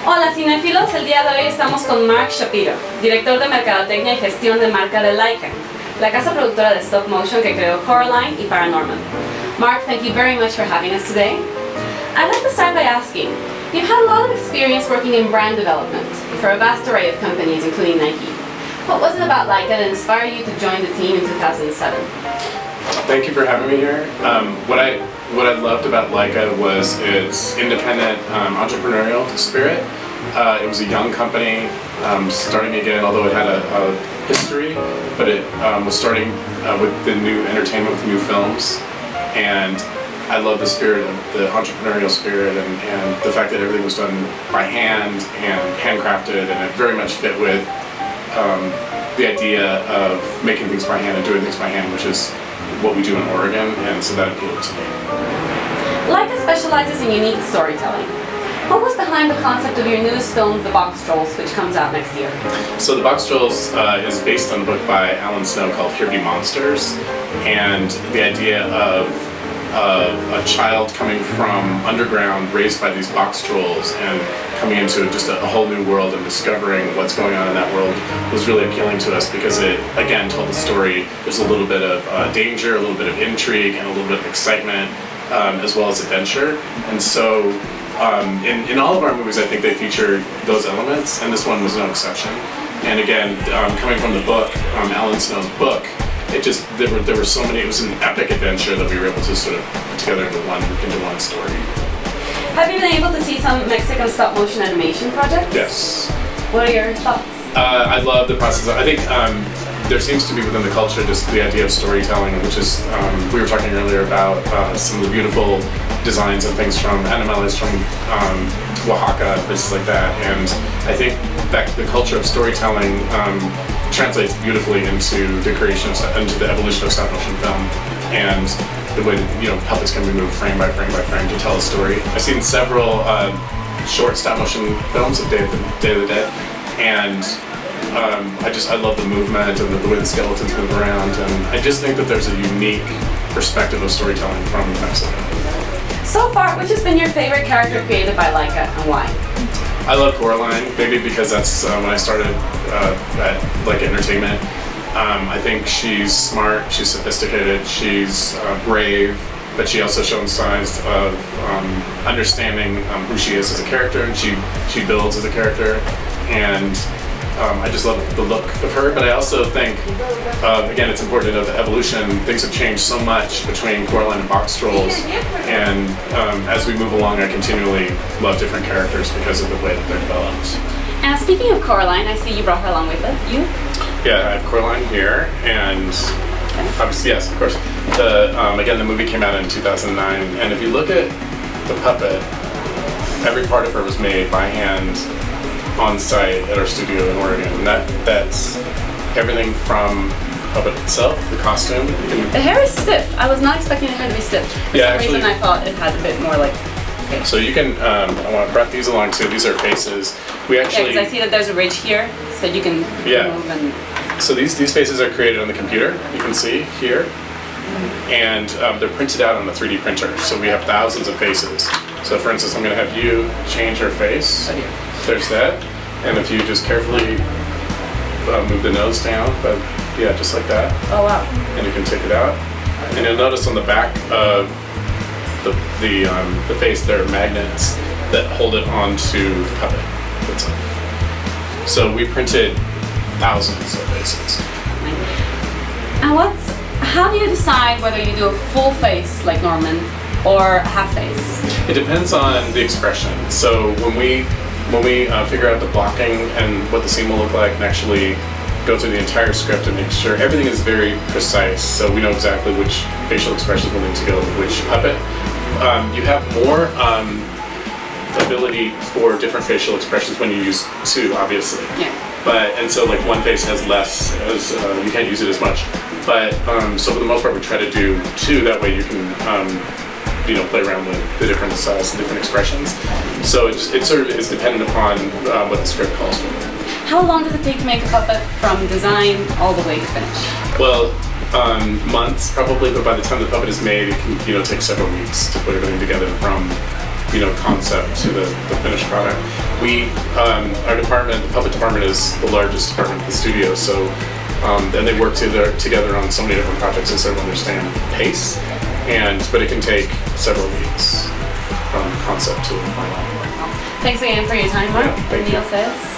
Hola cinéfilos, el día de hoy estamos con Mark Shapiro, director de Mercadotecnia y Gestión de marca de Laika, la casa productora de stop motion que creó Coraline y Paranorman. Mark, thank you very much for having us today. I'd like to start by asking, you've had a lot of experience working in brand development for a vast array of companies, including Nike. What was it about Laika that inspired you to join the team in 2007? Thank you for having me here. What I loved about Laika was its independent entrepreneurial spirit. It was a young company starting again, although it had a history, but it was starting with the new entertainment, with new films. And I love the spirit of the entrepreneurial spirit and the fact that everything was done by hand and handcrafted, and it very much fit with the idea of making things by hand and doing things by hand, which is what we do in Oregon, and so that appealed to me. Laika specializes in unique storytelling. What was behind the concept of your newest film, The Boxtrolls, which comes out next year? So The Boxtrolls is based on a book by Alan Snow called Here Be Monsters, and the idea of a child coming from underground, raised by these box trolls, and coming into just a whole new world and discovering what's going on in that world was really appealing to us because it, again, told the story. There's a little bit of danger, a little bit of intrigue, and a little bit of excitement, as well as adventure. And so in all of our movies, I think they feature those elements, and this one was no exception. And again, coming from the book, Alan Snow's book, there were so many. It was an epic adventure that we were able to sort of put together into one story. Have you been able to see some Mexican stop motion animation projects? Yes. What are your thoughts? I love the process. I think there seems to be within the culture just the idea of storytelling, which is we were talking earlier about some of the beautiful designs and things from animales from Oaxaca, places like that, and I think that the culture of storytelling translates beautifully into the creation of, into the evolution of stop motion film, and the way that, puppets can be moved frame by frame by frame to tell a story. I've seen several short stop motion films of Day of the Dead, and I love the movement and the way the skeletons move around, and I just think that there's a unique perspective of storytelling from Mexico. So far, which has been your favorite character created by Laika, and why? I love Coraline, maybe because that's when I started at Laika Entertainment. I think she's smart, she's sophisticated, she's brave, but she also shows signs of understanding who she is as a character, and she builds as a character, and I just love the look of her. But I also think, again, it's important to know the evolution. Things have changed so much between Coraline and Boxtrolls, and as we move along, I continually love different characters because of the way that they're developed. And speaking of Coraline, I see you brought her along with you. Yeah, I have Coraline here, and obviously, yes, of course. Again, the movie came out in 2009, and if you look at the puppet, every part of her was made by hand on site at our studio in Oregon, and that's everything from the puppet itself, the costume. The hair is stiff. I was not expecting the hair to be stiff. For some reason I thought it had a bit more like... Okay. So you can, I brought these along too. These are faces. We actually... Yeah, because I see that there's a ridge here, so you can move and... So these faces are created on the computer, you can see here, and they're printed out on a 3D printer, so we have thousands of faces. So for instance, I'm going to have you change your face. There's that, and if you just carefully move the nose down, but yeah, just like that. Oh wow. And you can take it out, and you'll notice on the back of the face there are magnets that hold it onto the puppet. That's it. So we printed thousands of faces. And how do you decide whether you do a full face like Norman or a half face? It depends on the expression. So when we figure out the blocking and what the scene will look like, and actually go through the entire script and make sure everything is very precise, so we know exactly which facial expressions will need to go with which puppet. You have more ability for different facial expressions when you use two, obviously. Yeah. And so like one face has less, as you can't use it as much. But so for the most part, we try to do two. That way you can play around with the different styles and different expressions. So it sort of is dependent upon what the script calls for. How long does it take to make a puppet from design all the way to finish? Well, months probably, but by the time the puppet is made, it can take several weeks to put everything together from concept to the finished product. Our department, the puppet department, is the largest department of the studio, so and they work together on so many different projects and sort of understand pace, but it can take several weeks from concept to final. Thanks again for your time, Mark. Yeah, thank you. Neil says.